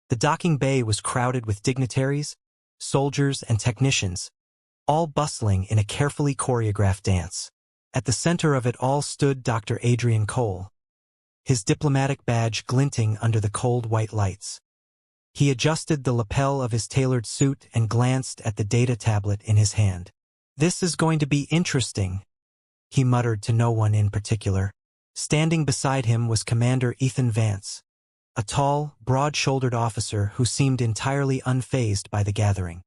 The docking bay was crowded with dignitaries, soldiers, and technicians, all bustling in a carefully choreographed dance. At the center of it all stood Dr. Adrian Cole, his diplomatic badge glinting under the cold white lights. He adjusted the lapel of his tailored suit and glanced at the data tablet in his hand. "This is going to be interesting," he muttered to no one in particular. Standing beside him was Commander Ethan Vance, a tall, broad-shouldered officer who seemed entirely unfazed by the gathering.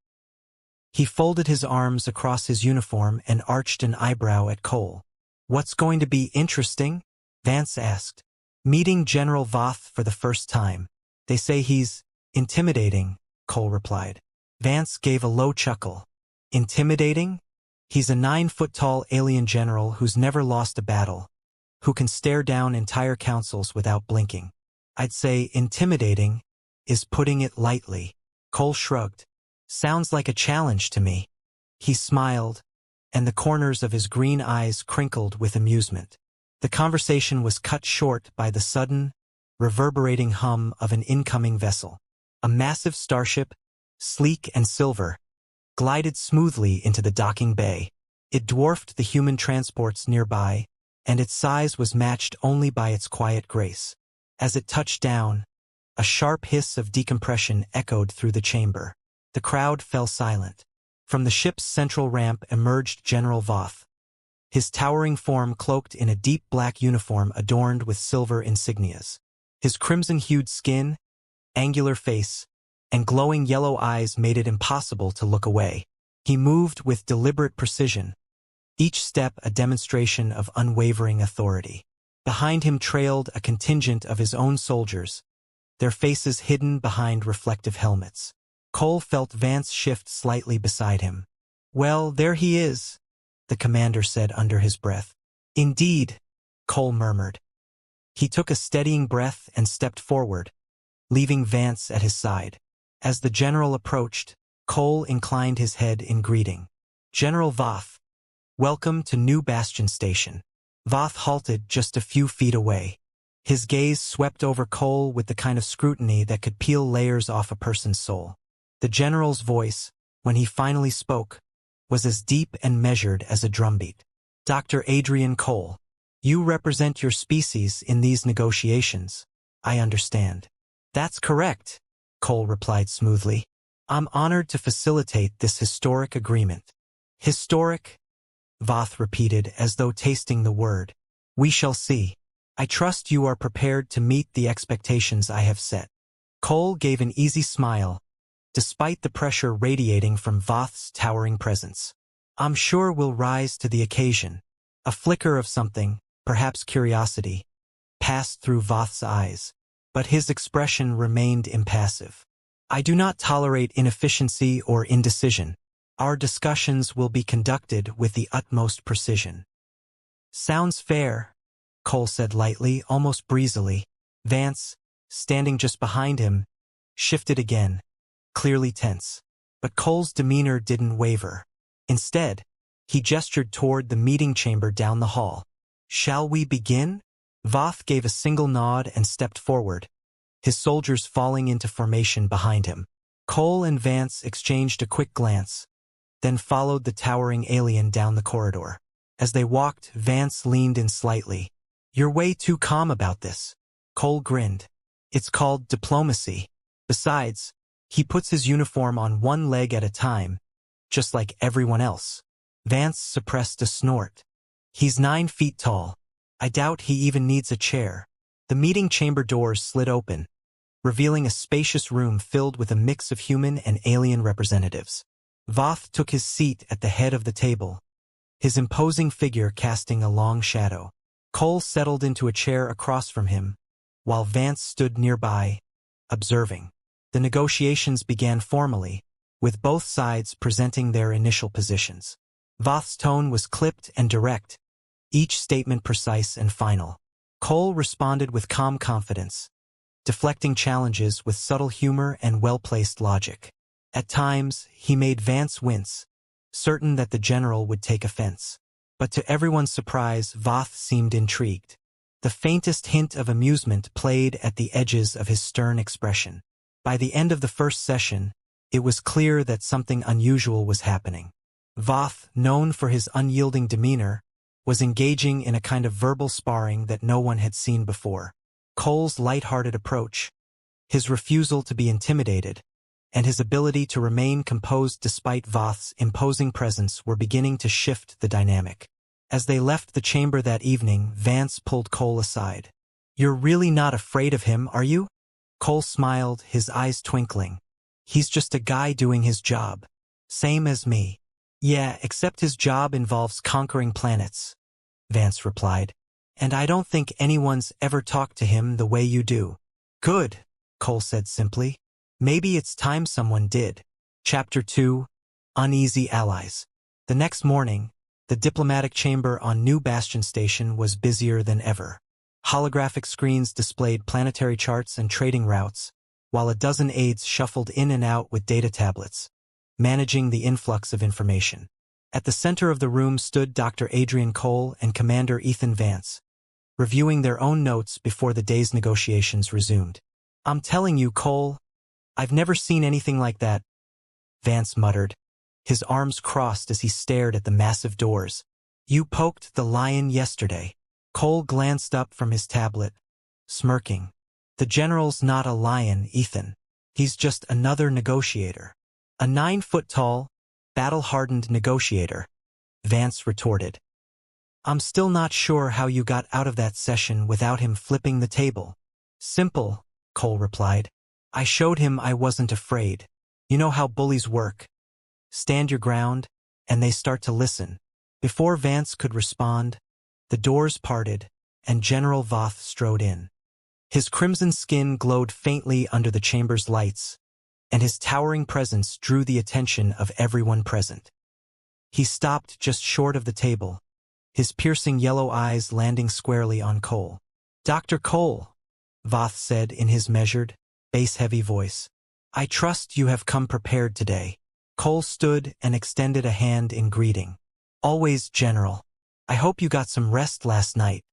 He folded his arms across his uniform and arched an eyebrow at Cole. "What's going to be interesting?" Vance asked. "Meeting General Voth for the first time. They say he's intimidating," Cole replied. Vance gave a low chuckle. "Intimidating? He's a 9-foot-tall alien general who's never lost a battle, who can stare down entire councils without blinking. I'd say intimidating is putting it lightly." Cole shrugged. "Sounds like a challenge to me." He smiled, and the corners of his green eyes crinkled with amusement. The conversation was cut short by the sudden, reverberating hum of an incoming vessel. A massive starship, sleek and silver, glided smoothly into the docking bay. It dwarfed the human transports nearby, and its size was matched only by its quiet grace. As it touched down, a sharp hiss of decompression echoed through the chamber. The crowd fell silent. From the ship's central ramp emerged General Voth, his towering form cloaked in a deep black uniform adorned with silver insignias. His crimson-hued skin, angular face, and glowing yellow eyes made it impossible to look away. He moved with deliberate precision, each step a demonstration of unwavering authority. Behind him trailed a contingent of his own soldiers, their faces hidden behind reflective helmets. Cole felt Vance shift slightly beside him. "Well, there he is," the commander said under his breath. "Indeed," Cole murmured. He took a steadying breath and stepped forward, leaving Vance at his side. As the general approached, Cole inclined his head in greeting. "General Voth, welcome to New Bastion Station." Voth halted just a few feet away. His gaze swept over Cole with the kind of scrutiny that could peel layers off a person's soul. The general's voice, when he finally spoke, was as deep and measured as a drumbeat. "Dr. Adrian Cole, you represent your species in these negotiations, I understand." "That's correct," Cole replied smoothly. "I'm honored to facilitate this historic agreement." "Historic?" Voth repeated as though tasting the word. "We shall see. I trust you are prepared to meet the expectations I have set." Cole gave an easy smile, despite the pressure radiating from Voth's towering presence. "I'm sure we'll rise to the occasion." A flicker of something, perhaps curiosity, passed through Voth's eyes, but his expression remained impassive. "I do not tolerate inefficiency or indecision. Our discussions will be conducted with the utmost precision." "Sounds fair," Cole said lightly, almost breezily. Vance, standing just behind him, shifted again, clearly tense. But Cole's demeanor didn't waver. Instead, he gestured toward the meeting chamber down the hall. "Shall we begin?" Voth gave a single nod and stepped forward, his soldiers falling into formation behind him. Cole and Vance exchanged a quick glance, then followed the towering alien down the corridor. As they walked, Vance leaned in slightly. "You're way too calm about this." Cole grinned. "It's called diplomacy. Besides, he puts his uniform on one leg at a time, just like everyone else." Vance suppressed a snort. "He's 9 feet tall. I doubt he even needs a chair." The meeting chamber doors slid open, revealing a spacious room filled with a mix of human and alien representatives. Voth took his seat at the head of the table, his imposing figure casting a long shadow. Cole settled into a chair across from him, while Vance stood nearby, observing. The negotiations began formally, with both sides presenting their initial positions. Voth's tone was clipped and direct, each statement precise and final. Cole responded with calm confidence, deflecting challenges with subtle humor and well-placed logic. At times, he made Vance wince, certain that the general would take offense. But to everyone's surprise, Voth seemed intrigued. The faintest hint of amusement played at the edges of his stern expression. By the end of the first session, it was clear that something unusual was happening. Voth, known for his unyielding demeanor, was engaging in a kind of verbal sparring that no one had seen before. Cole's light-hearted approach, his refusal to be intimidated, and his ability to remain composed despite Voth's imposing presence were beginning to shift the dynamic. As they left the chamber that evening, Vance pulled Cole aside. "You're really not afraid of him, are you?" Cole smiled, his eyes twinkling. "He's just a guy doing his job. Same as me." "Yeah, except his job involves conquering planets," Vance replied. "And I don't think anyone's ever talked to him the way you do." "Good," Cole said simply. "Maybe it's time someone did." Chapter 2, Uneasy Allies. The next morning, the diplomatic chamber on New Bastion Station was busier than ever. Holographic screens displayed planetary charts and trading routes, while a dozen aides shuffled in and out with data tablets, managing the influx of information. At the center of the room stood Dr. Adrian Cole and Commander Ethan Vance, reviewing their own notes before the day's negotiations resumed. "I'm telling you, Cole, I've never seen anything like that," Vance muttered, his arms crossed as he stared at the massive doors. "You poked the lion yesterday." Cole glanced up from his tablet, smirking. "The general's not a lion, Ethan. He's just another negotiator. A 9-foot-tall, battle-hardened negotiator," Vance retorted. "I'm still not sure how you got out of that session without him flipping the table." "Simple," Cole replied. "I showed him I wasn't afraid. You know how bullies work. Stand your ground, and they start to listen." Before Vance could respond, the doors parted, and General Voth strode in. His crimson skin glowed faintly under the chamber's lights, and his towering presence drew the attention of everyone present. He stopped just short of the table, his piercing yellow eyes landing squarely on Cole. "Dr. Cole," Voth said in his measured, bass-heavy voice, "I trust you have come prepared today." Cole stood and extended a hand in greeting. "Always, General. I hope you got some rest last night."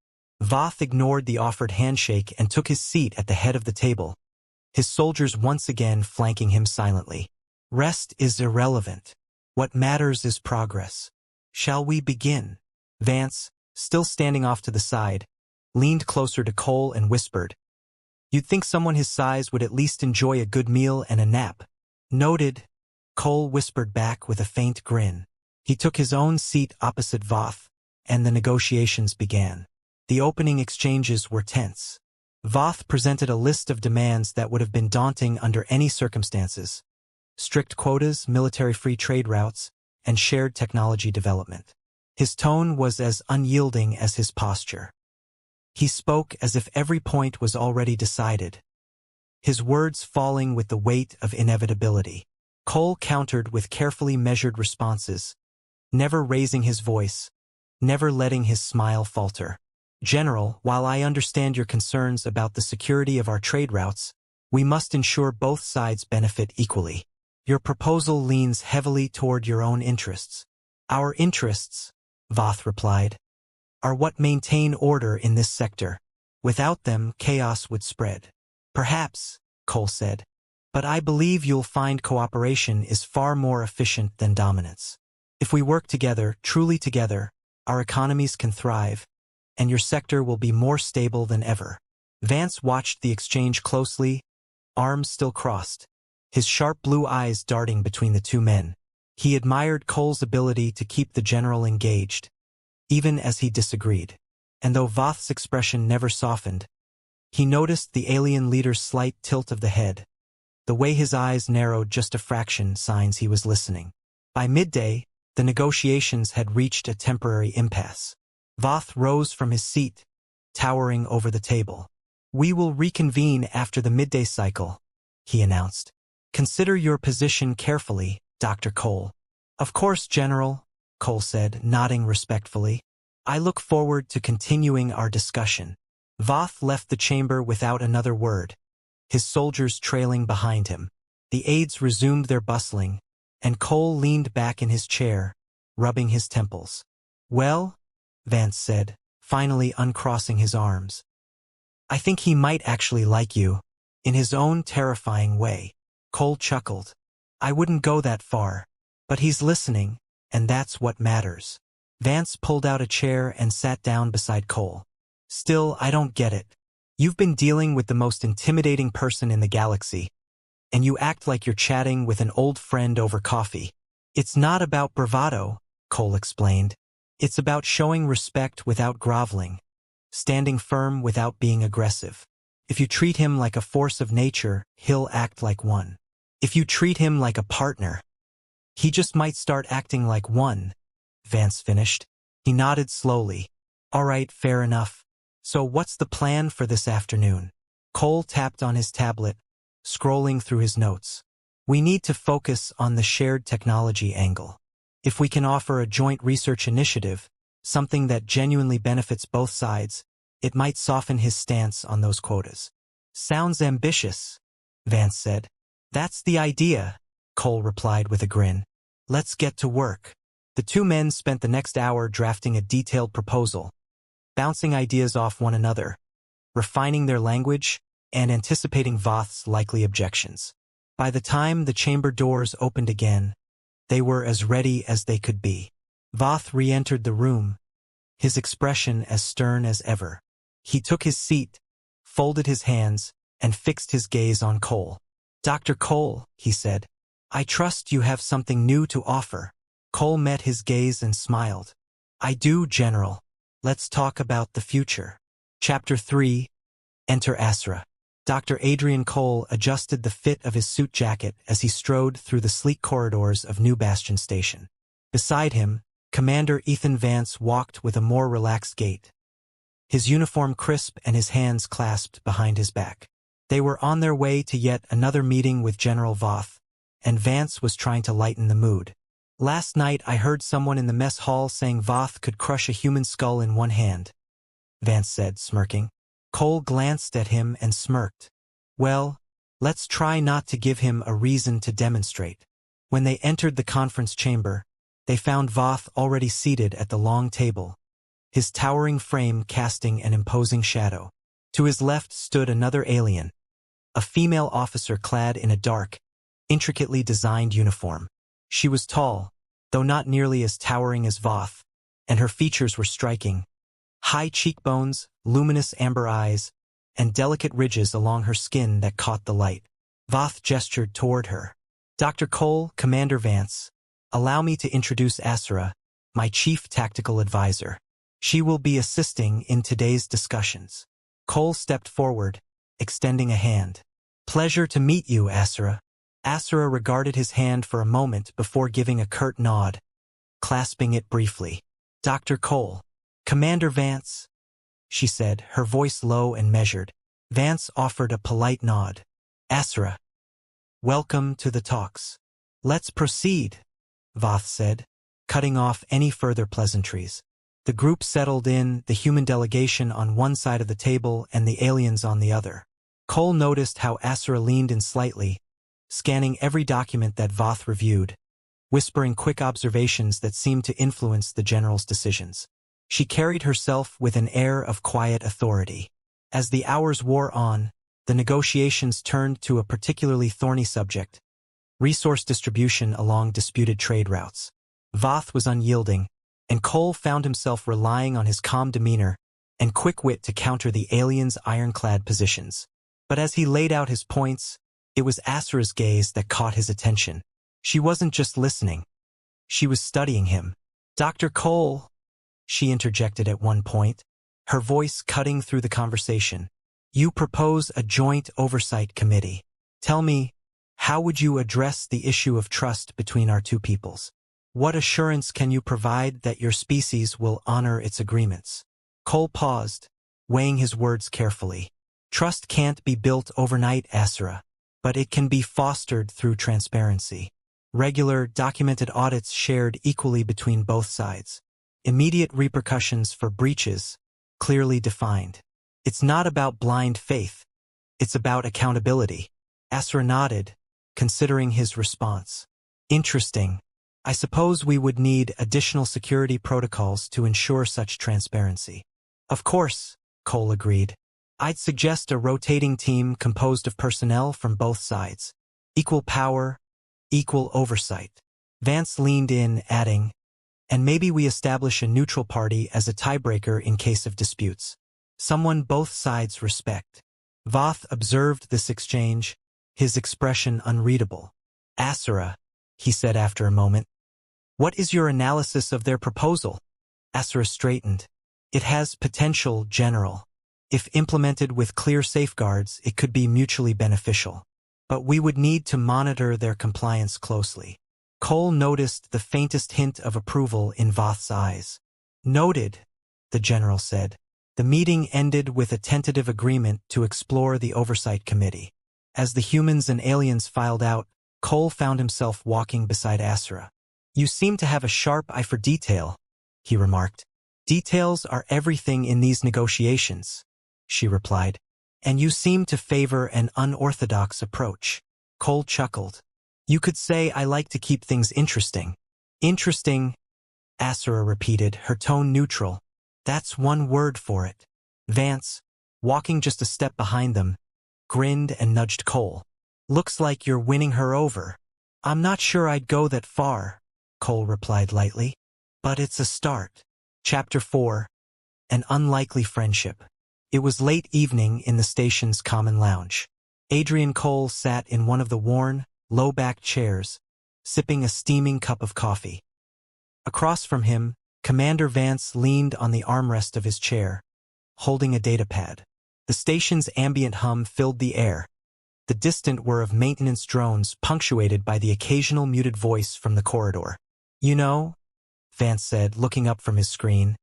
Voth ignored the offered handshake and took his seat at the head of the table, his soldiers once again flanking him silently. "Rest is irrelevant. What matters is progress. Shall we begin?" Vance, still standing off to the side, leaned closer to Cole and whispered, "You'd think someone his size would at least enjoy a good meal and a nap." "Noted," Cole whispered back with a faint grin. He took his own seat opposite Voth, and the negotiations began. The opening exchanges were tense. Voth presented a list of demands that would have been daunting under any circumstances: strict quotas, military free trade routes, and shared technology development. His tone was as unyielding as his posture. He spoke as if every point was already decided, his words falling with the weight of inevitability. Cole countered with carefully measured responses, never raising his voice, never letting his smile falter. "General, while I understand your concerns about the security of our trade routes, we must ensure both sides benefit equally. Your proposal leans heavily toward your own interests." "Our interests," Voth replied, "are what maintain order in this sector. Without them, chaos would spread." "Perhaps," Cole said, "but I believe you'll find cooperation is far more efficient than dominance. If we work together, truly together, our economies can thrive, and your sector will be more stable than ever." Vance watched the exchange closely, arms still crossed, his sharp blue eyes darting between the two men. He admired Cole's ability to keep the general engaged, even as he disagreed. And though Voth's expression never softened, he noticed the alien leader's slight tilt of the head, the way his eyes narrowed just a fraction, signs he was listening. By midday, the negotiations had reached a temporary impasse. Voth rose from his seat, towering over the table. "We will reconvene after the midday cycle," he announced. "Consider your position carefully, Dr. Cole." "Of course, General," Cole said, nodding respectfully. "I look forward to continuing our discussion." Voth left the chamber without another word, his soldiers trailing behind him. The aides resumed their bustling, and Cole leaned back in his chair, rubbing his temples. "Well," Vance said, finally uncrossing his arms, "I think he might actually like you." in his own terrifying way. Cole chuckled. I wouldn't go that far. But he's listening, and that's what matters. Vance pulled out a chair and sat down beside Cole. Still, I don't get it. You've been dealing with the most intimidating person in the galaxy, and you act like you're chatting with an old friend over coffee. It's not about bravado, Cole explained. It's about showing respect without groveling, standing firm without being aggressive. If you treat him like a force of nature, he'll act like one. If you treat him like a partner, he just might start acting like one, Vance finished. He nodded slowly. All right, fair enough. So what's the plan for this afternoon? Cole tapped on his tablet, scrolling through his notes. We need to focus on the shared technology angle. If we can offer a joint research initiative, something that genuinely benefits both sides, it might soften his stance on those quotas. Sounds ambitious, Vance said. That's the idea, Cole replied with a grin. Let's get to work. The two men spent the next hour drafting a detailed proposal, bouncing ideas off one another, refining their language, and anticipating Voth's likely objections. By the time the chamber doors opened again, they were as ready as they could be. Voth re-entered the room, his expression as stern as ever. He took his seat, folded his hands, and fixed his gaze on Cole. Dr. Cole, he said, I trust you have something new to offer. Cole met his gaze and smiled. I do, General. Let's talk about the future. Chapter 3. Enter Asra. Dr. Adrian Cole adjusted the fit of his suit jacket as he strode through the sleek corridors of New Bastion Station. Beside him, Commander Ethan Vance walked with a more relaxed gait, his uniform crisp and his hands clasped behind his back. They were on their way to yet another meeting with General Voth, and Vance was trying to lighten the mood. Last night I heard someone in the mess hall saying Voth could crush a human skull in one hand, Vance said, smirking. Cole glanced at him and smirked. Well, let's try not to give him a reason to demonstrate. When they entered the conference chamber, they found Voth already seated at the long table, his towering frame casting an imposing shadow. To his left stood another alien, a female officer clad in a dark, intricately designed uniform. She was tall, though not nearly as towering as Voth, and her features were striking. High cheekbones, luminous amber eyes, and delicate ridges along her skin that caught the light. Voth gestured toward her. Dr. Cole, Commander Vance, allow me to introduce Asra, my chief tactical advisor. She will be assisting in today's discussions. Cole stepped forward, extending a hand. Pleasure to meet you, Asra. Asra regarded his hand for a moment before giving a curt nod, clasping it briefly. Dr. Cole. Commander Vance, she said, her voice low and measured. Vance offered a polite nod. Asra. Welcome to the talks. Let's proceed, Voth said, cutting off any further pleasantries. The group settled in, the human delegation on one side of the table and the aliens on the other. Cole noticed how Asra leaned in slightly, scanning every document that Voth reviewed, whispering quick observations that seemed to influence the general's decisions. She carried herself with an air of quiet authority. As the hours wore on, the negotiations turned to a particularly thorny subject: resource distribution along disputed trade routes. Voth was unyielding, and Cole found himself relying on his calm demeanor and quick wit to counter the aliens' ironclad positions. But as he laid out his points, it was Asra's gaze that caught his attention. She wasn't just listening. She was studying him. Dr. Cole, she interjected at one point, her voice cutting through the conversation. You propose a joint oversight committee. Tell me, how would you address the issue of trust between our two peoples? What assurance can you provide that your species will honor its agreements? Cole paused, weighing his words carefully. Trust can't be built overnight, Asra, but it can be fostered through transparency. Regular, documented audits shared equally between both sides. Immediate repercussions for breaches, clearly defined. It's not about blind faith. It's about accountability. Asra nodded, considering his response. Interesting. I suppose we would need additional security protocols to ensure such transparency. Of course, Cole agreed. I'd suggest a rotating team composed of personnel from both sides. Equal power, equal oversight. Vance leaned in, adding, and maybe we establish a neutral party as a tiebreaker in case of disputes. Someone both sides respect. Voth observed this exchange, his expression unreadable. Asura, he said after a moment. What is your analysis of their proposal? Asura straightened. It has potential, General. If implemented with clear safeguards, it could be mutually beneficial. But we would need to monitor their compliance closely. Cole noticed the faintest hint of approval in Voth's eyes. Noted, the general said. The meeting ended with a tentative agreement to explore the oversight committee. As the humans and aliens filed out, Cole found himself walking beside Asura. You seem to have a sharp eye for detail, he remarked. Details are everything in these negotiations, she replied. And you seem to favor an unorthodox approach. Cole chuckled. You could say I like to keep things interesting. Interesting, Asura repeated, her tone neutral. That's one word for it. Vance, walking just a step behind them, grinned and nudged Cole. Looks like you're winning her over. I'm not sure I'd go that far, Cole replied lightly. But it's a start. Chapter 4. An Unlikely Friendship. It was late evening in the station's common lounge. Adrian Cole sat in one of the worn, low-backed chairs, sipping a steaming cup of coffee. Across from him, Commander Vance leaned on the armrest of his chair, holding a datapad. The station's ambient hum filled the air, the distant whir of maintenance drones punctuated by the occasional muted voice from the corridor. You know, Vance said, looking up from his screen,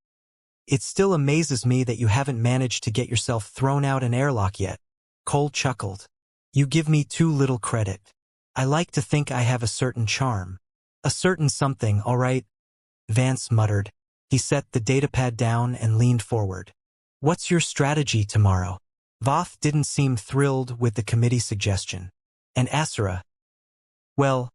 it still amazes me that you haven't managed to get yourself thrown out an airlock yet. Cole chuckled. You give me too little credit. I like to think I have a certain charm. A certain something, all right, Vance muttered. He set the datapad down and leaned forward. What's your strategy tomorrow? Voth didn't seem thrilled with the committee suggestion. And Asura, well,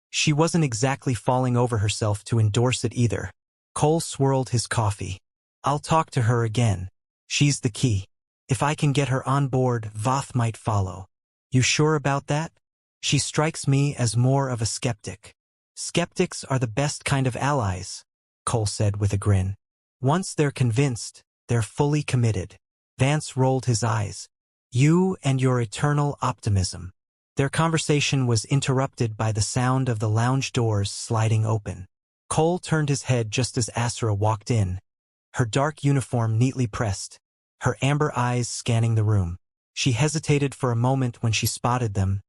she wasn't exactly falling over herself to endorse it either. Cole swirled his coffee. I'll talk to her again. She's the key. If I can get her on board, Voth might follow. You sure about that? She strikes me as more of a skeptic. Skeptics are the best kind of allies, Cole said with a grin. Once they're convinced, they're fully committed. Vance rolled his eyes. You and your eternal optimism. Their conversation was interrupted by the sound of the lounge doors sliding open. Cole turned his head just as Asura walked in, her dark uniform neatly pressed, her amber eyes scanning the room. She hesitated for a moment when she spotted them,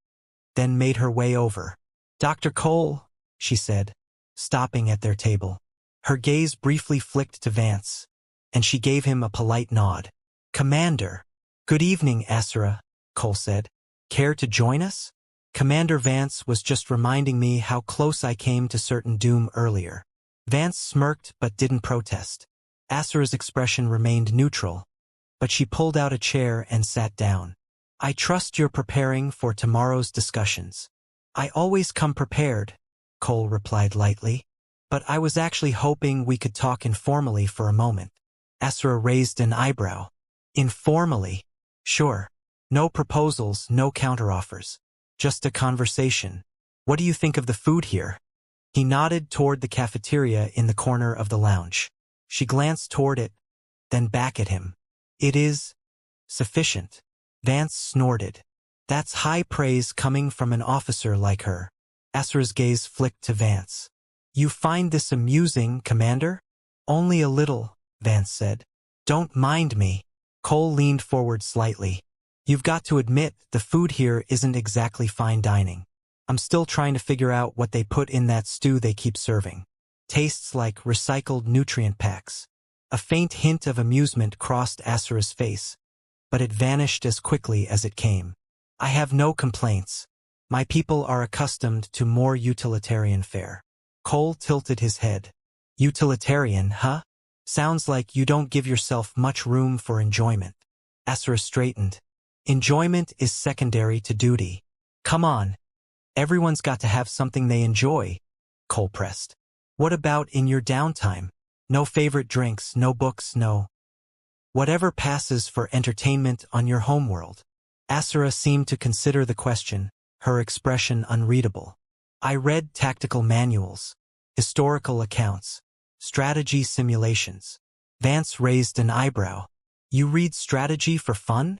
then made her way over. Dr. Cole, she said, stopping at their table. Her gaze briefly flicked to Vance, and she gave him a polite nod. Commander. Good evening, Asura, Cole said. Care to join us? Commander Vance was just reminding me how close I came to certain doom earlier. Vance smirked but didn't protest. Asura's expression remained neutral, but she pulled out a chair and sat down. I trust you're preparing for tomorrow's discussions. I always come prepared, Cole replied lightly, but I was actually hoping we could talk informally for a moment. Asura raised an eyebrow. Informally? Sure. No proposals, no counteroffers. Just a conversation. What do you think of the food here? He nodded toward the cafeteria in the corner of the lounge. She glanced toward it, then back at him. It is sufficient. Vance snorted. That's high praise coming from an officer like her. Asura's gaze flicked to Vance. You find this amusing, Commander? Only a little, Vance said. Don't mind me. Cole leaned forward slightly. You've got to admit, the food here isn't exactly fine dining. I'm still trying to figure out what they put in that stew they keep serving. Tastes like recycled nutrient packs. A faint hint of amusement crossed Asura's face, but it vanished as quickly as it came. I have no complaints. My people are accustomed to more utilitarian fare. Cole tilted his head. Utilitarian, huh? Sounds like you don't give yourself much room for enjoyment. Asura straightened. Enjoyment is secondary to duty. Come on. Everyone's got to have something they enjoy, Cole pressed. What about in your downtime? No favorite drinks, no books, no... Whatever passes for entertainment on your homeworld. Asura seemed to consider the question, her expression unreadable. I read tactical manuals, historical accounts, strategy simulations. Vance raised an eyebrow. You read strategy for fun?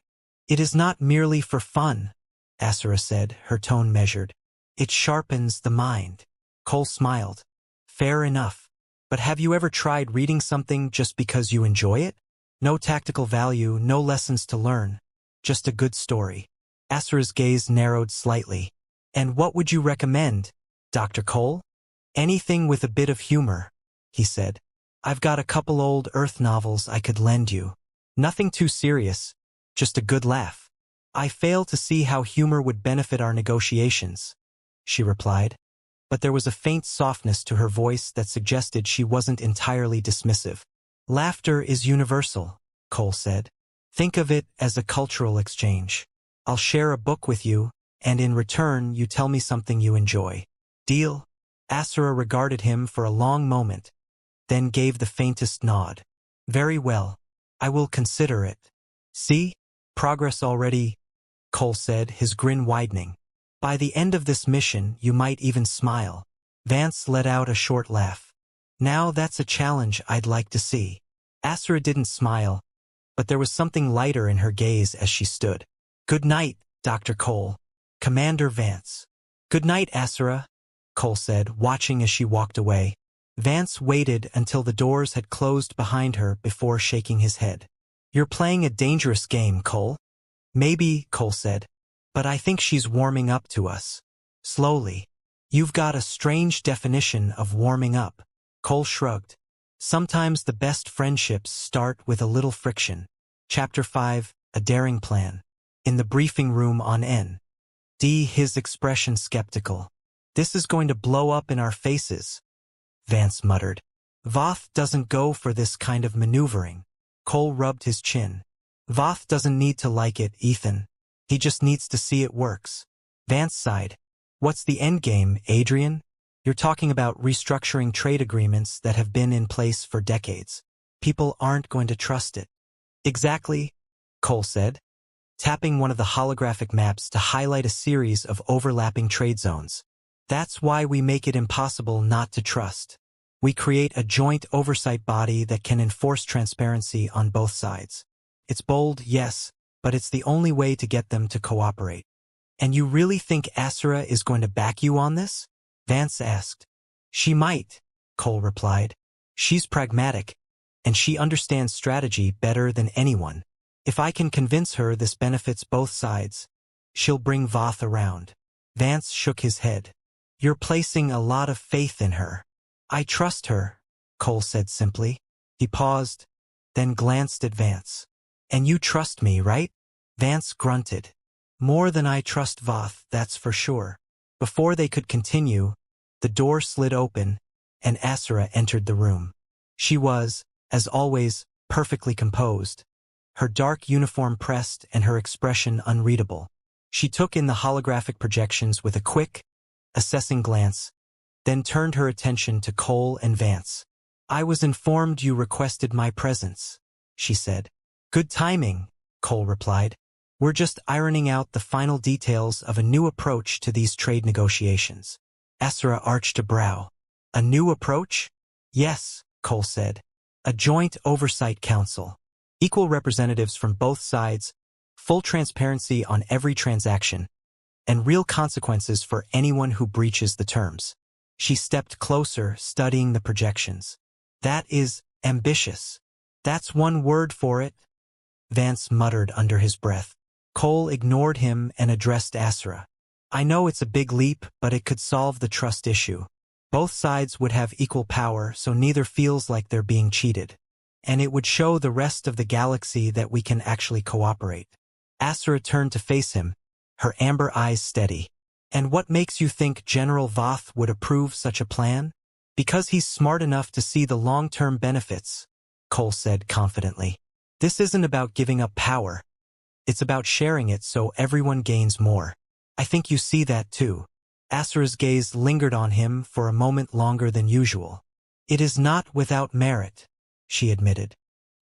It is not merely for fun, Asura said, her tone measured. It sharpens the mind. Cole smiled. Fair enough. But have you ever tried reading something just because you enjoy it? No tactical value, no lessons to learn. Just a good story. Asura's gaze narrowed slightly. And what would you recommend, Dr. Cole? Anything with a bit of humor, he said. I've got a couple old Earth novels I could lend you. Nothing too serious, just a good laugh. I fail to see how humor would benefit our negotiations, she replied. But there was a faint softness to her voice that suggested she wasn't entirely dismissive. Laughter is universal, Cole said. Think of it as a cultural exchange. I'll share a book with you, and in return you tell me something you enjoy. Deal? Asura regarded him for a long moment, then gave the faintest nod. Very well. I will consider it. See? Progress already, Cole said, his grin widening. By the end of this mission, you might even smile. Vance let out a short laugh. Now that's a challenge I'd like to see. Asura didn't smile, but there was something lighter in her gaze as she stood. Good night, Dr. Cole. Commander Vance. Good night, Asura, Cole said, watching as she walked away. Vance waited until the doors had closed behind her before shaking his head. You're playing a dangerous game, Cole. Maybe, Cole said, but I think she's warming up to us. Slowly. You've got a strange definition of warming up. Cole shrugged. Sometimes the best friendships start with a little friction. Chapter 5, A Daring Plan. In the briefing room on N.D., his expression skeptical. This is going to blow up in our faces, Vance muttered. Voth doesn't go for this kind of maneuvering. Cole rubbed his chin. Voth doesn't need to like it, Ethan. He just needs to see it works. Vance sighed. What's the endgame, Adrian? You're talking about restructuring trade agreements that have been in place for decades. People aren't going to trust it. Exactly, Cole said, tapping one of the holographic maps to highlight a series of overlapping trade zones. That's why we make it impossible not to trust. We create a joint oversight body that can enforce transparency on both sides. It's bold, yes, but it's the only way to get them to cooperate. And you really think Asura is going to back you on this? Vance asked. She might, Cole replied. She's pragmatic, and she understands strategy better than anyone. If I can convince her this benefits both sides, she'll bring Voth around. Vance shook his head. You're placing a lot of faith in her. I trust her, Cole said simply. He paused, then glanced at Vance. And you trust me, right? Vance grunted. More than I trust Voth, that's for sure. Before they could continue, the door slid open, and Asura entered the room. She was, as always, perfectly composed, her dark uniform pressed and her expression unreadable. She took in the holographic projections with a quick, assessing glance, then turned her attention to Cole and Vance. I was informed you requested my presence, she said. Good timing, Cole replied. We're just ironing out the final details of a new approach to these trade negotiations. Asura arched a brow. A new approach? Yes, Cole said. A joint oversight council. Equal representatives from both sides, full transparency on every transaction, and real consequences for anyone who breaches the terms. She stepped closer, studying the projections. That is ambitious. That's one word for it, Vance muttered under his breath. Cole ignored him and addressed Asura. I know it's a big leap, but it could solve the trust issue. Both sides would have equal power, so neither feels like they're being cheated. And it would show the rest of the galaxy that we can actually cooperate. Asura turned to face him, her amber eyes steady. And what makes you think General Voth would approve such a plan? Because he's smart enough to see the long-term benefits, Cole said confidently. This isn't about giving up power. It's about sharing it so everyone gains more. I think you see that too. Asura's gaze lingered on him for a moment longer than usual. It is not without merit, she admitted.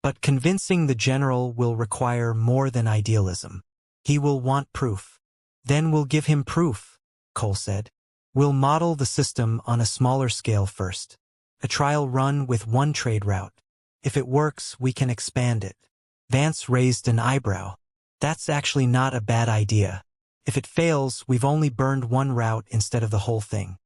But convincing the general will require more than idealism. He will want proof. Then we'll give him proof, Cole said. We'll model the system on a smaller scale first. A trial run with one trade route. If it works, we can expand it. Vance raised an eyebrow. That's actually not a bad idea. If it fails, we've only burned one route instead of the whole thing.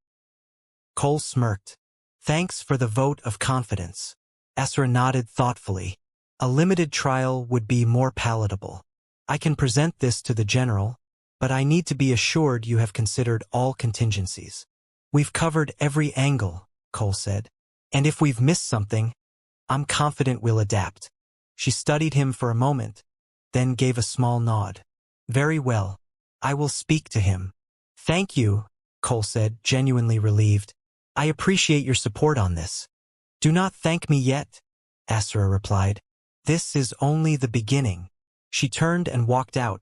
Cole smirked. Thanks for the vote of confidence. Asura nodded thoughtfully. A limited trial would be more palatable. I can present this to the general, but I need to be assured you have considered all contingencies. We've covered every angle, Cole said. And if we've missed something, I'm confident we'll adapt. She studied him for a moment, then gave a small nod. Very well. I will speak to him. Thank you, Cole said, genuinely relieved. I appreciate your support on this. Do not thank me yet, Asura replied. This is only the beginning. She turned and walked out,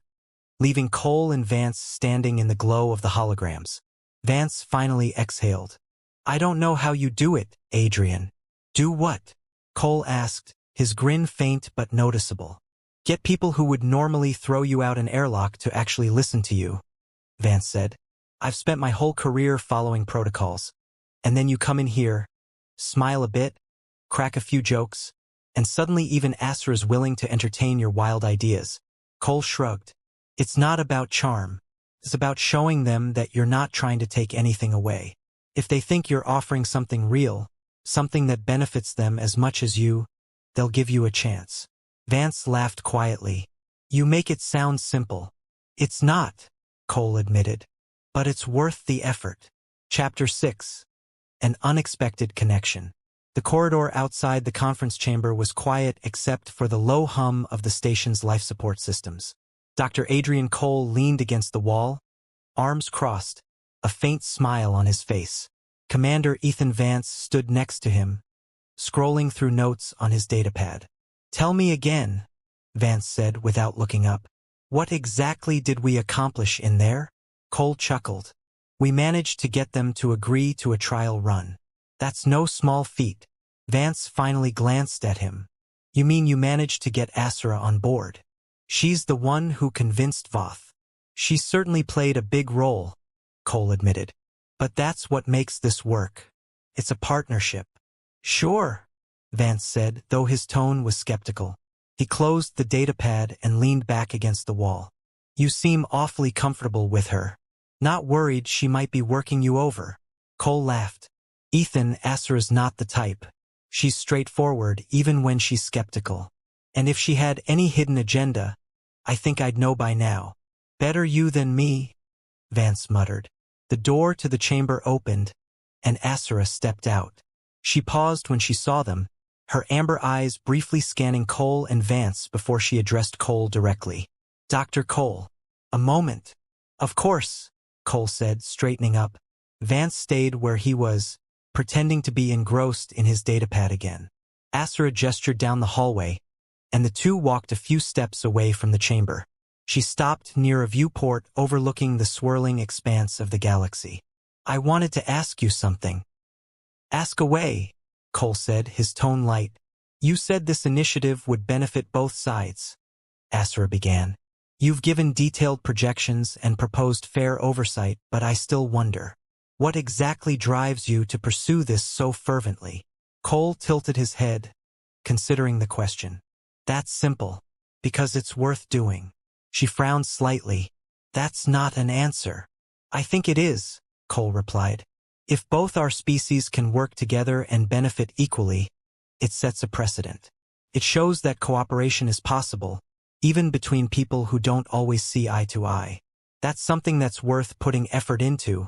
leaving Cole and Vance standing in the glow of the holograms. Vance finally exhaled. I don't know how you do it, Adrian. Do what? Cole asked, his grin faint but noticeable. Get people who would normally throw you out an airlock to actually listen to you, Vance said. I've spent my whole career following protocols. And then you come in here, smile a bit, crack a few jokes, and suddenly even Asura's willing to entertain your wild ideas. Cole shrugged. It's not about charm. It's about showing them that you're not trying to take anything away. If they think you're offering something real, something that benefits them as much as you, they'll give you a chance. Vance laughed quietly. You make it sound simple. It's not, Cole admitted. But it's worth the effort. Chapter 6. An unexpected connection. The corridor outside the conference chamber was quiet except for the low hum of the station's life support systems. Dr. Adrian Cole leaned against the wall, arms crossed, a faint smile on his face. Commander Ethan Vance stood next to him, scrolling through notes on his datapad. Tell me again, Vance said without looking up. What exactly did we accomplish in there? Cole chuckled. We managed to get them to agree to a trial run. That's no small feat. Vance finally glanced at him. You mean you managed to get Asura on board? She's the one who convinced Voth. She certainly played a big role, Cole admitted. But that's what makes this work. It's a partnership. Sure, Vance said, though his tone was skeptical. He closed the datapad and leaned back against the wall. You seem awfully comfortable with her. Not worried she might be working you over. Cole laughed. Ethan, Asura's not the type. She's straightforward even when she's skeptical. And if she had any hidden agenda, I think I'd know by now. Better you than me, Vance muttered. The door to the chamber opened, and Asura stepped out. She paused when she saw them, her amber eyes briefly scanning Cole and Vance before she addressed Cole directly. Dr. Cole. A moment. Of course, Cole said, straightening up. Vance stayed where he was, pretending to be engrossed in his datapad again. Asura gestured down the hallway, and the two walked a few steps away from the chamber. She stopped near a viewport overlooking the swirling expanse of the galaxy. I wanted to ask you something. Ask away, Cole said, his tone light. You said this initiative would benefit both sides. Asura began. You've given detailed projections and proposed fair oversight, but I still wonder. What exactly drives you to pursue this so fervently? Cole tilted his head, considering the question. That's simple. Because it's worth doing. She frowned slightly. That's not an answer. I think it is, Cole replied. If both our species can work together and benefit equally, it sets a precedent. It shows that cooperation is possible, even between people who don't always see eye to eye. That's something that's worth putting effort into,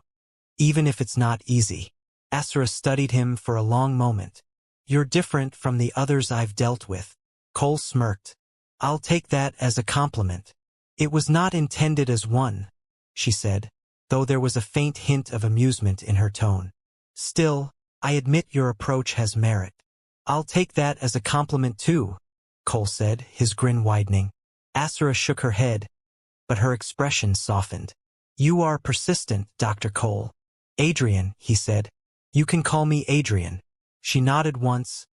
even if it's not easy. Asura studied him for a long moment. You're different from the others I've dealt with. Cole smirked. I'll take that as a compliment. It was not intended as one, she said, though there was a faint hint of amusement in her tone. Still, I admit your approach has merit. I'll take that as a compliment too, Cole said, his grin widening. Asura shook her head, but her expression softened. You are persistent, Dr. Cole. Adrian, he said. You can call me Adrian. She nodded once,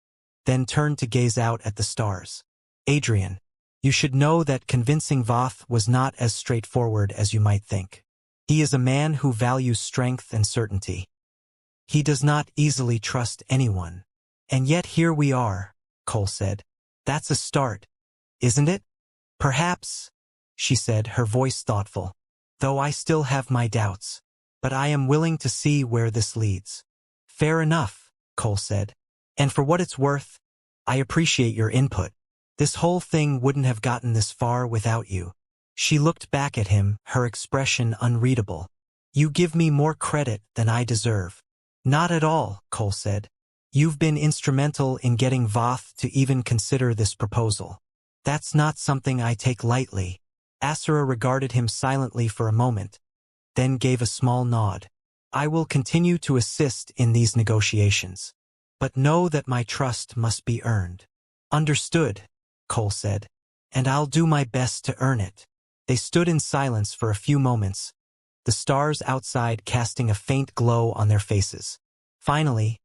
then turned to gaze out at the stars. Adrian, you should know that convincing Voth was not as straightforward as you might think. He is a man who values strength and certainty. He does not easily trust anyone. And yet here we are, Cole said. That's a start, isn't it? Perhaps, she said, her voice thoughtful, though I still have my doubts. But I am willing to see where this leads. Fair enough, Cole said. And for what it's worth, I appreciate your input. This whole thing wouldn't have gotten this far without you. She looked back at him, her expression unreadable. You give me more credit than I deserve. Not at all, Cole said. You've been instrumental in getting Voth to even consider this proposal. That's not something I take lightly. Asura regarded him silently for a moment, then gave a small nod. I will continue to assist in these negotiations. But know that my trust must be earned. Understood, Cole said. And I'll do my best to earn it. They stood in silence for a few moments, the stars outside casting a faint glow on their faces. Finally,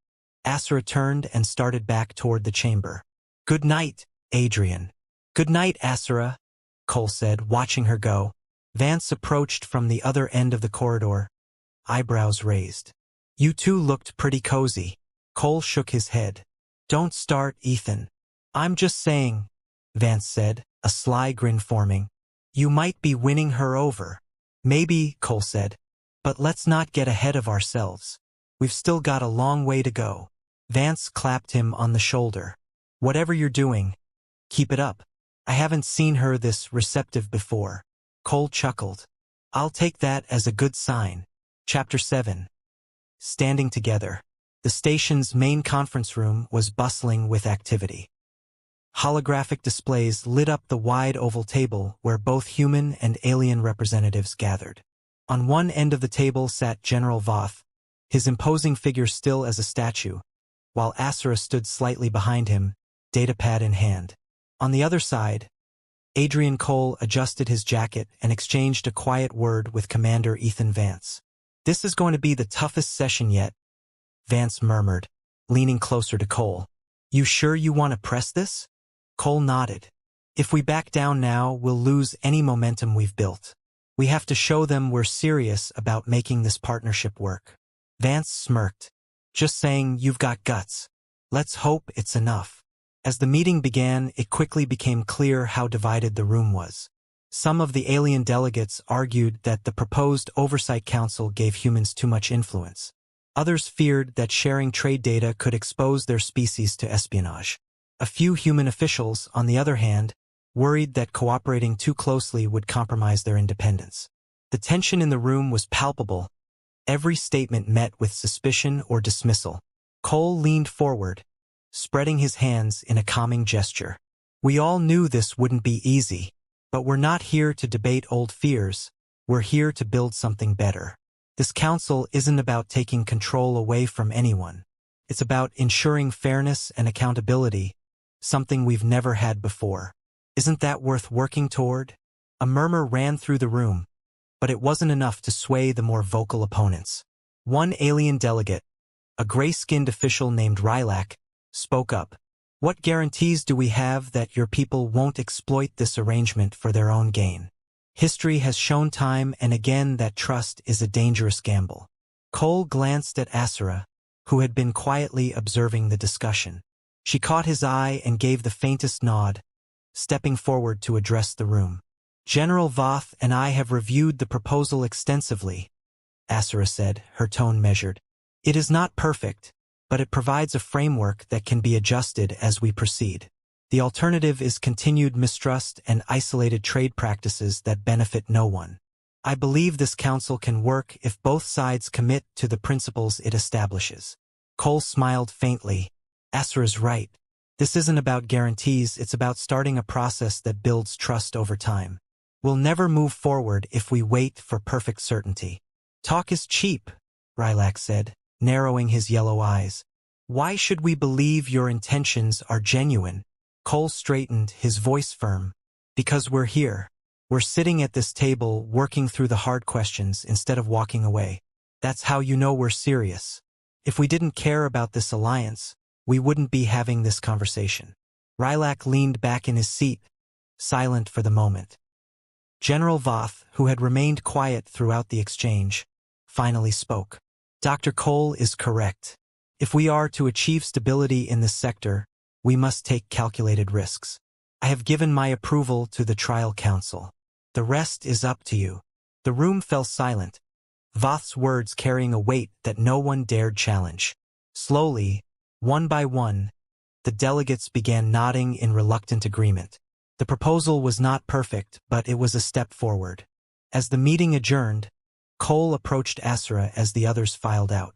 Asura turned and started back toward the chamber. Good night, Adrian. Good night, Asura, Cole said, watching her go. Vance approached from the other end of the corridor, eyebrows raised. You two looked pretty cozy. Cole shook his head. Don't start, Ethan. I'm just saying, Vance said, a sly grin forming. You might be winning her over. Maybe, Cole said. But let's not get ahead of ourselves. We've still got a long way to go. Vance clapped him on the shoulder. Whatever you're doing, keep it up. I haven't seen her this receptive before. Cole chuckled. I'll take that as a good sign. Chapter 7. Standing together. The station's main conference room was bustling with activity. Holographic displays lit up the wide oval table where both human and alien representatives gathered. On one end of the table sat General Voth, his imposing figure still as a statue, while Asura stood slightly behind him, datapad in hand. On the other side, Adrian Cole adjusted his jacket and exchanged a quiet word with Commander Ethan Vance. This is going to be the toughest session yet, Vance murmured, leaning closer to Cole. You sure you want to press this? Cole nodded. If we back down now, we'll lose any momentum we've built. We have to show them we're serious about making this partnership work. Vance smirked. Just saying you've got guts. Let's hope it's enough. As the meeting began, it quickly became clear how divided the room was. Some of the alien delegates argued that the proposed Oversight Council gave humans too much influence. Others feared that sharing trade data could expose their species to espionage. A few human officials, on the other hand, worried that cooperating too closely would compromise their independence. The tension in the room was palpable. Every statement met with suspicion or dismissal. Cole leaned forward, spreading his hands in a calming gesture. We all knew this wouldn't be easy, but we're not here to debate old fears. We're here to build something better. This council isn't about taking control away from anyone. It's about ensuring fairness and accountability, something we've never had before. Isn't that worth working toward? A murmur ran through the room, but it wasn't enough to sway the more vocal opponents. One alien delegate, a gray-skinned official named Rylak, spoke up. What guarantees do we have that your people won't exploit this arrangement for their own gain? History has shown time and again that trust is a dangerous gamble. Cole glanced at Asura, who had been quietly observing the discussion. She caught his eye and gave the faintest nod, stepping forward to address the room. General Voth and I have reviewed the proposal extensively, Asura said, her tone measured. It is not perfect, but it provides a framework that can be adjusted as we proceed. The alternative is continued mistrust and isolated trade practices that benefit no one. I believe this council can work if both sides commit to the principles it establishes. Cole smiled faintly. Asura's right. This isn't about guarantees, it's about starting a process that builds trust over time. We'll never move forward if we wait for perfect certainty. Talk is cheap, Rylak said, narrowing his yellow eyes. Why should we believe your intentions are genuine? Cole straightened, his voice firm. Because we're here. We're sitting at this table, working through the hard questions instead of walking away. That's how you know we're serious. If we didn't care about this alliance, we wouldn't be having this conversation. Rilak leaned back in his seat, silent for the moment. General Voth, who had remained quiet throughout the exchange, finally spoke. Dr. Cole is correct. If we are to achieve stability in this sector, we must take calculated risks. I have given my approval to the trial council. The rest is up to you. The room fell silent, Voth's words carrying a weight that no one dared challenge. Slowly, one by one, the delegates began nodding in reluctant agreement. The proposal was not perfect, but it was a step forward. As the meeting adjourned, Cole approached Asura as the others filed out.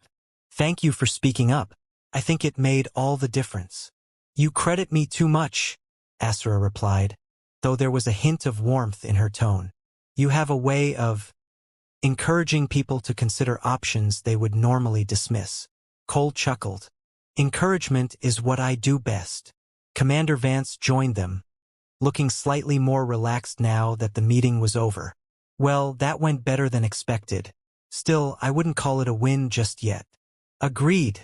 Thank you for speaking up. I think it made all the difference. You credit me too much, Asura replied, though there was a hint of warmth in her tone. You have a way of encouraging people to consider options they would normally dismiss. Cole chuckled. Encouragement is what I do best. Commander Vance joined them, looking slightly more relaxed now that the meeting was over. Well, that went better than expected. Still, I wouldn't call it a win just yet. Agreed,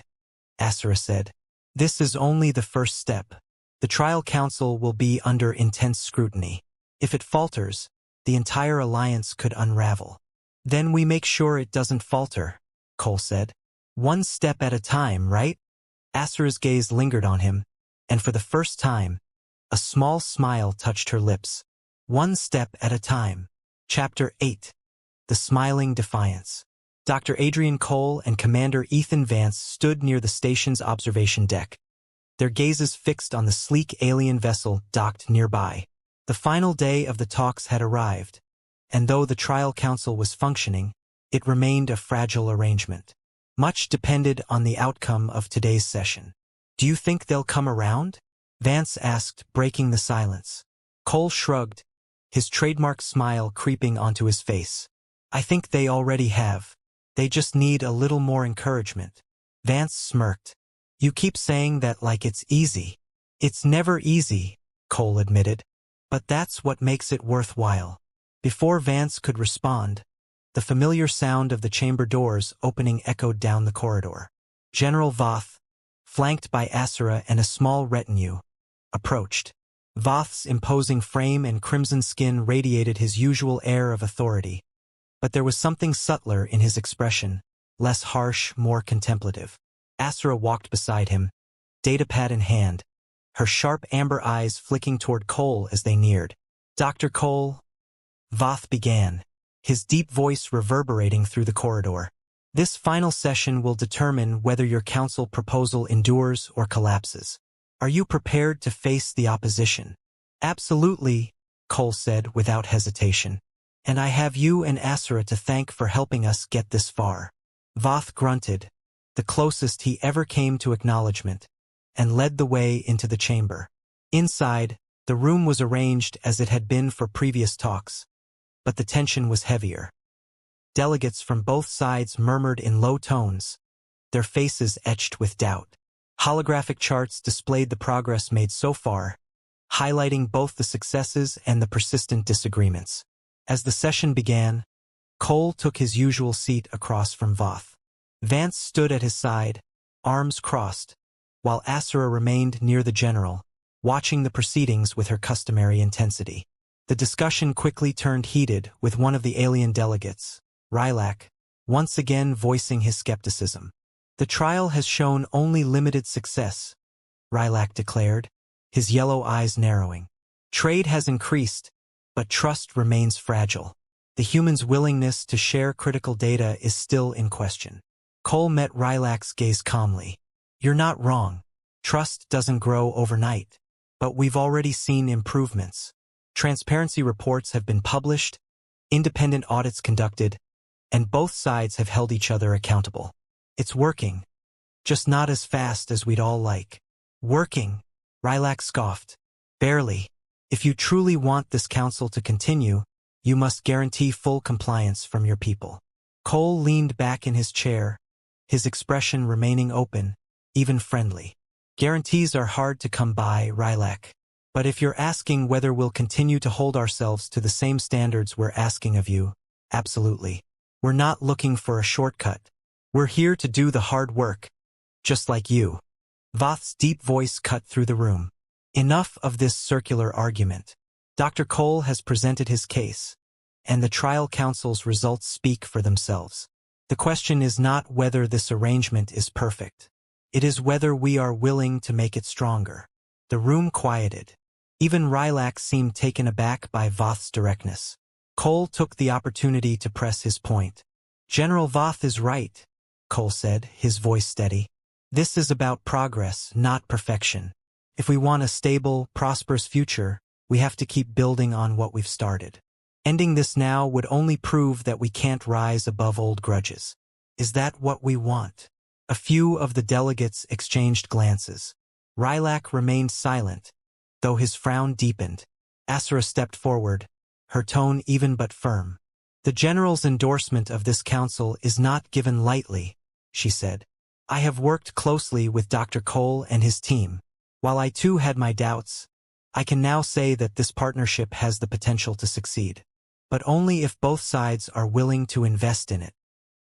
Asura said. This is only the first step. The trial council will be under intense scrutiny. If it falters, the entire alliance could unravel. Then we make sure it doesn't falter, Cole said. One step at a time, right? Asura's gaze lingered on him, and for the first time, a small smile touched her lips. One step at a time. Chapter 8. The Smiling Defiance. Dr. Adrian Cole and Commander Ethan Vance stood near the station's observation deck, their gazes fixed on the sleek alien vessel docked nearby. The final day of the talks had arrived, and though the trial council was functioning, it remained a fragile arrangement. Much depended on the outcome of today's session. Do you think they'll come around? Vance asked, breaking the silence. Cole shrugged, his trademark smile creeping onto his face. I think they already have. They just need a little more encouragement. Vance smirked. You keep saying that like it's easy. It's never easy, Cole admitted. But that's what makes it worthwhile. Before Vance could respond, the familiar sound of the chamber doors opening echoed down the corridor. General Voth, flanked by Asura and a small retinue, approached. Voth's imposing frame and crimson skin radiated his usual air of authority, but there was something subtler in his expression, less harsh, more contemplative. Asura walked beside him, datapad in hand, her sharp amber eyes flicking toward Cole as they neared. Dr. Cole, Voth began, his deep voice reverberating through the corridor. This final session will determine whether your council proposal endures or collapses. Are you prepared to face the opposition? Absolutely, Cole said without hesitation. And I have you and Asura to thank for helping us get this far. Voth grunted, the closest he ever came to acknowledgement, and led the way into the chamber. Inside, the room was arranged as it had been for previous talks, but the tension was heavier. Delegates from both sides murmured in low tones, their faces etched with doubt. Holographic charts displayed the progress made so far, highlighting both the successes and the persistent disagreements. As the session began, Cole took his usual seat across from Voth. Vance stood at his side, arms crossed, while Asura remained near the general, watching the proceedings with her customary intensity. The discussion quickly turned heated with one of the alien delegates, Rilak, once again voicing his skepticism. The trial has shown only limited success, Rilak declared, his yellow eyes narrowing. Trade has increased, but trust remains fragile. The humans' willingness to share critical data is still in question. Cole met Rilak's gaze calmly. You're not wrong. Trust doesn't grow overnight, but we've already seen improvements. Transparency reports have been published, independent audits conducted, and both sides have held each other accountable. It's working, just not as fast as we'd all like. Working? Rilak scoffed. Barely. If you truly want this council to continue, you must guarantee full compliance from your people. Cole leaned back in his chair, his expression remaining open, even friendly. Guarantees are hard to come by, Rilak. But if you're asking whether we'll continue to hold ourselves to the same standards we're asking of you, absolutely. We're not looking for a shortcut. We're here to do the hard work, just like you. Voth's deep voice cut through the room. Enough of this circular argument. Dr. Cole has presented his case, and the trial counsel's results speak for themselves. The question is not whether this arrangement is perfect. It is whether we are willing to make it stronger. The room quieted. Even Rylac seemed taken aback by Voth's directness. Cole took the opportunity to press his point. General Voth is right, Cole said, his voice steady. This is about progress, not perfection. If we want a stable, prosperous future, we have to keep building on what we've started. Ending this now would only prove that we can't rise above old grudges. Is that what we want? A few of the delegates exchanged glances. Rylac remained silent, though his frown deepened. Asura stepped forward, her tone even but firm. The general's endorsement of this council is not given lightly, she said. I have worked closely with Dr. Cole and his team. While I too had my doubts, I can now say that this partnership has the potential to succeed. But only if both sides are willing to invest in it.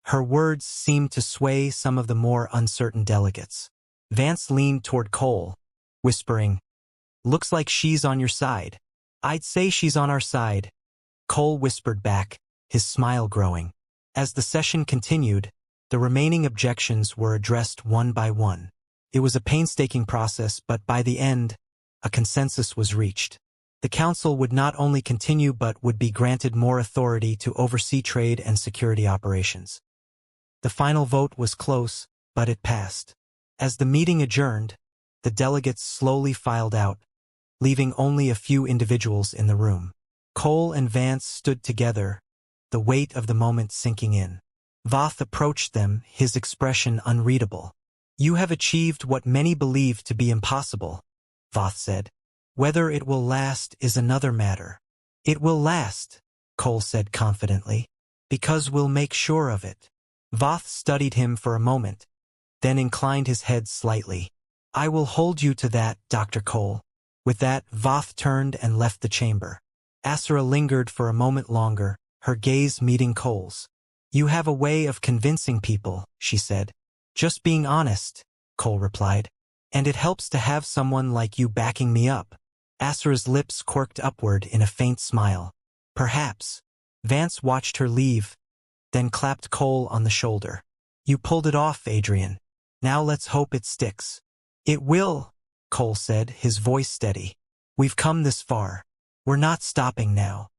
Her words seemed to sway some of the more uncertain delegates. Vance leaned toward Cole, whispering, "Looks like she's on your side." "I'd say she's on our side," Cole whispered back, his smile growing. As the session continued, the remaining objections were addressed one by one. It was a painstaking process, but by the end, a consensus was reached. The council would not only continue but would be granted more authority to oversee trade and security operations. The final vote was close, but it passed. As the meeting adjourned, the delegates slowly filed out, leaving only a few individuals in the room. Cole and Vance stood together, the weight of the moment sinking in. Voth approached them, his expression unreadable. "You have achieved what many believe to be impossible," Voth said. "Whether it will last is another matter." "It will last," Cole said confidently, "because we'll make sure of it." Voth studied him for a moment, then inclined his head slightly. "I will hold you to that, Dr. Cole." With that, Voth turned and left the chamber. Asura lingered for a moment longer, her gaze meeting Cole's. "You have a way of convincing people," she said. "Just being honest," Cole replied. "And it helps to have someone like you backing me up." Asura's lips quirked upward in a faint smile. "Perhaps." Vance watched her leave, then clapped Cole on the shoulder. "You pulled it off, Adrian. Now let's hope it sticks." "It will," Cole said, his voice steady. "We've come this far. We're not stopping now."